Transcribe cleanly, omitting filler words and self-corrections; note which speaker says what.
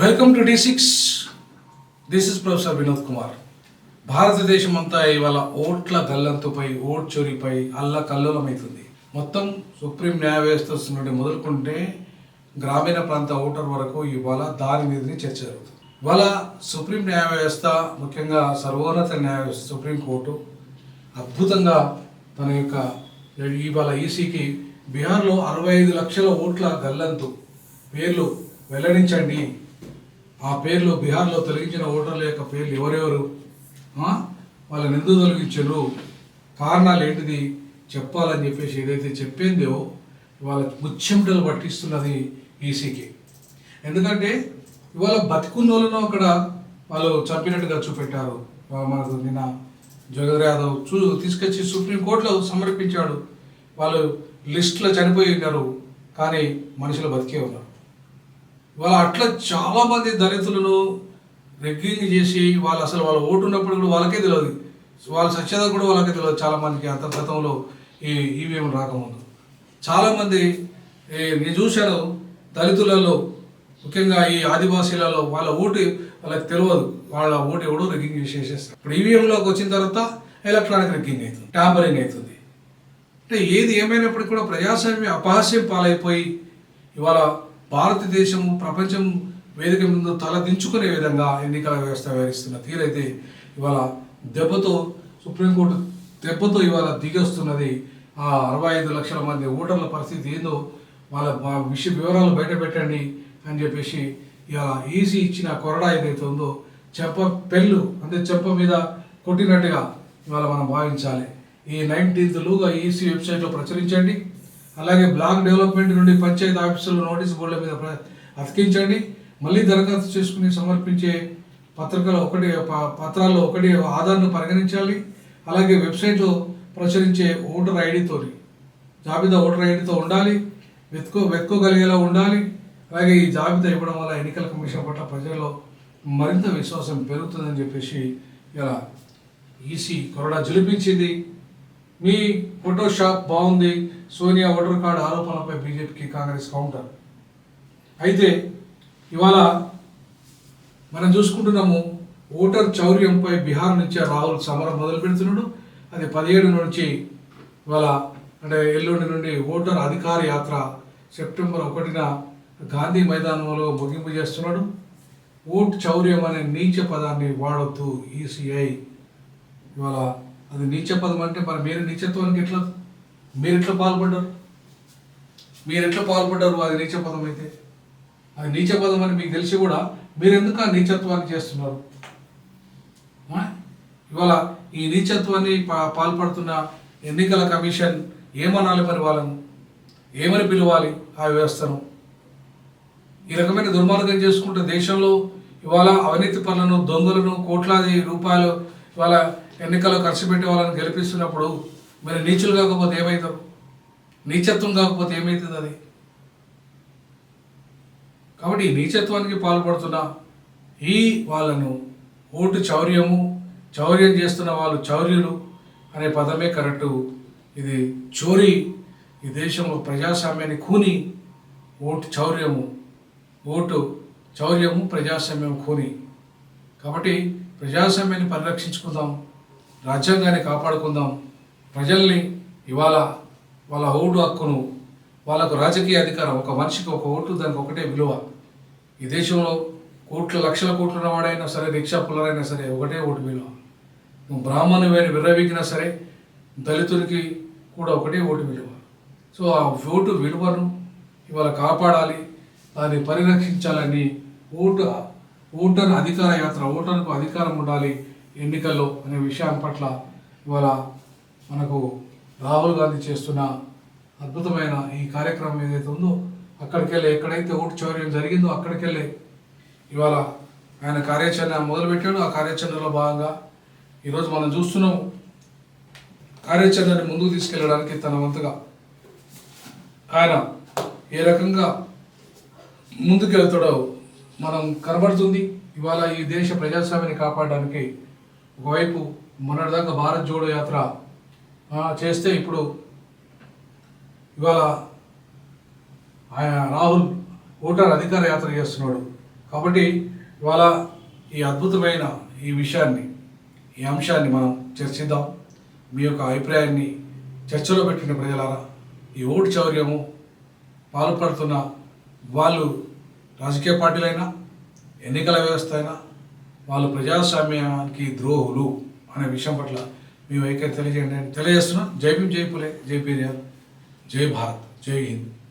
Speaker 1: Welcome to D6. This is professor Vinod Kumar. భారతదేశం అంతా ఇవాళ ఓట్ల గల్లంతుపై, ఓట్ చోరీపై కల్లోలమవుతుంది. మొత్తం సుప్రీం న్యాయ వ్యవస్థ నుండి మొదలుకుంటే గ్రామీణ ప్రాంత ఓటర్ వరకు ఇవాళ దాని మీదనే చర్చ జరుగుతుంది. ఇవాళ సుప్రీం న్యాయ వ్యవస్థ, ముఖ్యంగా సర్వోన్నత న్యాయ వ్యవస్థ సుప్రీంకోర్టు అద్భుతంగా తన యొక్క ఇవాళ ఈసీకి బీహార్లో 65 లక్షల ఓట్ల గల్లంతు పేర్లు వెల్లడించండి, ఆ పేర్లు బీహార్లో తొలగించిన ఓటర్ల యొక్క పేర్లు ఎవరెవరు, వాళ్ళని ఎందుకు తొలగించారు, కారణాలు ఏంటిది చెప్పాలని చెప్పేసి ఏదైతే చెప్పిందో ఇవాళ ముచ్చెమటలు పట్టిస్తున్నది ఈసీకి. ఎందుకంటే ఇవాళ బతికున్న వాళ్ళను అక్కడ వాళ్ళు చంపినట్టుగా చూపెట్టారు. మనకు నిన్న జగద్ యాదవ్ తీసుకొచ్చి సుప్రీంకోర్టులో సమర్పించాడు. వాళ్ళు లిస్టులో చనిపోయి ఉన్నారు, కానీ మనుషులు బతికే ఉన్నారు. ఇవాళ అట్లా చాలామంది దళితులను రెగ్గింగ్ చేసి వాళ్ళు అసలు వాళ్ళ ఓటు ఉన్నప్పుడు కూడా వాళ్ళకే తెలియదు, వాళ్ళ సత్యత కూడా వాళ్ళకే తెలియదు. చాలామందికి అంతర్గతంలో ఈ ఈవీఎం రాకముందు చాలామంది నేను చూశాను దళితులలో, ముఖ్యంగా ఈ ఆదివాసీలలో వాళ్ళ ఓటు వాళ్ళకి తెలియదు, వాళ్ళ ఓటు ఎవడో రెగ్గింగ్ చేసేస్తారు. ఇప్పుడు ఈవీఎంలోకి వచ్చిన తర్వాత ఎలక్ట్రానిక్ రెగ్గింగ్ అవుతుంది, ట్యాంపరింగ్ అవుతుంది. అంటే ఏది ఏమైనప్పటికీ కూడా ప్రజాస్వామ్యం అపహాస్యం పాలైపోయి ఇవాళ భారతదేశం ప్రపంచం వేదిక ముందు తల దించుకునే విధంగా ఎన్నికల వ్యవస్థ వ్యవహరిస్తున్న తీరైతే ఇవాళ దెబ్బతో సుప్రీంకోర్టు దెబ్బతో ఇవాళ దిగొస్తున్నది. ఆ 65 లక్షల మంది ఓటర్ల పరిస్థితి ఏందో వాళ్ళ వివరాలు బయట పెట్టండి అని చెప్పేసి ఇవాళ ఈసీ ఇచ్చిన కొరడా ఏదైతే ఉందో పెళ్ళు అంటే చెంప మీద కొట్టినట్టుగా ఇవాళ మనం భావించాలి. ఈ 19th ఈసీ వెబ్సైట్లో ప్రచురించండి. అలాగే బ్లాక్ డెవలప్మెంట్ నుండి పంచాయతీ ఆఫీసులు నోటీస్ బోర్డుల మీద అతికించండి. మళ్ళీ దరఖాస్తు చేసుకుని సమర్పించే పత్రాల్లో ఒకటి ఆధార్ను పరిగణించాలి. అలాగే వెబ్సైట్లో ప్రచురించే ఓటర్ ఐడితో జాబితా ఓటర్ ఐడితో ఉండాలి, వెతుకోగలిగేలా ఉండాలి. అలాగే ఈ జాబితా ఇవ్వడం వల్ల ఎన్నికల కమిషన్ పట్ల ప్రజల్లో మరింత విశ్వాసం పెరుగుతుందని చెప్పేసి ఇలా ఈసీ కొరడా జులిపించింది. మీ ఫోటోషాప్ బాగుంది, సోనియా ఓటర్ కార్డు ఆరోపణలపై బీజేపీకి కాంగ్రెస్ కౌంటర్. అయితే ఇవాళ మనం చూసుకుంటున్నాము, ఓటర్ చౌర్యంపై బీహార్ నుంచి రాహుల్ సమరం మొదలు పెడుతున్నాడు. అది 17 నుంచి ఇవాళ అంటే ఎల్లుండి నుండి ఓటర్ అధికార యాత్ర సెప్టెంబర్ 1న గాంధీ మైదానంలో ముగింపు చేస్తున్నాడు. ఓట్ చౌర్యం అనే నీచ పదాన్ని వాడొద్దు ఈసీఐ. ఇవాళ అది నీచ పదం అంటే మరి మీరు నీచత్వానికి మీరు ఎట్లా పాల్పడ్డారు? అది నీచ పదం అయితే అది నీచ పదం అని మీకు తెలిసి కూడా మీరు ఎందుకు ఆ నీచత్వాన్ని చేస్తున్నారు? ఇవాళ ఈ నీచత్వాన్ని పాల్పడుతున్న ఎన్నికల కమిషన్ ఏమనాలి, మరి వాళ్ళను ఏమని పిలవాలి? ఆ వ్యవస్థను ఈ రకమైన దుర్మార్గం చేసుకుంటే దేశంలో ఇవాళ అవినీతి పనులను, దొంగలను, కోట్లాది రూపాయలు ఇవాళ ఎన్నికల్లో ఖర్చు పెట్టే వాళ్ళని గెలిపిస్తున్నప్పుడు మరి నీచులు కాకపోతే ఏమవుతారు? నీచత్వం కాకపోతే ఏమవుతుంది అది? కాబట్టి ఈ నీచత్వానికి పాల్పడుతున్న ఈ వాళ్ళను ఓటు చౌర్యం చేస్తున్న వాళ్ళు చౌర్యులు అనే పదమే కరెక్టు. ఇది చోరీ, ఈ దేశంలో ప్రజాస్వామ్యాన్ని కూని. ఓటు చౌర్యము ప్రజాస్వామ్యం కూని. కాబట్టి ప్రజాస్వామ్యాన్ని పరిరక్షించుకుందాం, రాజ్యాంగాన్ని కాపాడుకుందాం. ప్రజల్ని ఇవాళ వాళ్ళ ఓటు హక్కును, వాళ్ళకు రాజకీయ అధికారం, ఒక మనిషికి ఒక ఓటు, దానికి ఒకటే విలువ. ఈ దేశంలో లక్షల కోట్లు ఉన్నవాడైనా సరే, రిక్షా పుల్లరైనా సరే ఒకటే ఓటు విలువ. నువ్వు బ్రాహ్మణుని విర్రవీగినా సరే, దళితుడికి కూడా ఒకటే ఓటు విలువ. సో ఆ ఓటు విలువను ఇవాళ కాపాడాలి, దాన్ని పరిరక్షించాలని ఓటర్ అధికార యాత్ర, ఓటర్కు అధికారం ఉండాలి ఎన్నికల్లో అనే విషయం పట్ల ఇవాళ మనకు రాహుల్ గాంధీ చేస్తున్న అద్భుతమైన ఈ కార్యక్రమం ఏదైతే ఉందో అక్కడికెళ్ళి, ఎక్కడైతే ఓటు చౌర్యం జరిగిందో అక్కడికెళ్ళి ఇవాళ ఆయన కార్యాచరణ మొదలుపెట్టాడు. ఆ కార్యాచరణలో భాగంగా ఈరోజు మనం చూస్తున్నాం, కార్యాచరణని ముందుకు తీసుకెళ్ళడానికి తన వంతుగా ఆయన ఏ రకంగా ముందుకెళ్తాడో మనం కనబడుతుంది. ఇవాళ ఈ దేశ ప్రజాస్వామ్యాన్ని కాపాడడానికి ఒకవైపు మొన్నటిదాకా భారత్ జోడో యాత్ర చేస్తే ఇప్పుడు ఇవాళ ఆయన రాహుల్ ఓటర్ అధికార యాత్ర చేస్తున్నాడు. కాబట్టి ఇవాళ ఈ అద్భుతమైన ఈ విషయాన్ని, ఈ అంశాన్ని మనం చర్చిద్దాం. మీ యొక్క అభిప్రాయాన్ని చర్చలో పెట్టిన ప్రజలారా, ఈ ఓటు చౌర్యము పాల్పడుతున్న వాళ్ళు రాజకీయ పార్టీలైనా, ఎన్నికల వ్యవస్థ అయినా, వాళ్ళు ప్రజాస్వామ్యానికి ద్రోహులు అనే విషయం పట్ల మీ వైఖరి తెలియజేయండి అని తెలియజేస్తున్నాం. జై భీమ్, జై పులే, జై పెరియార్, జై భారత్, జై హింద్.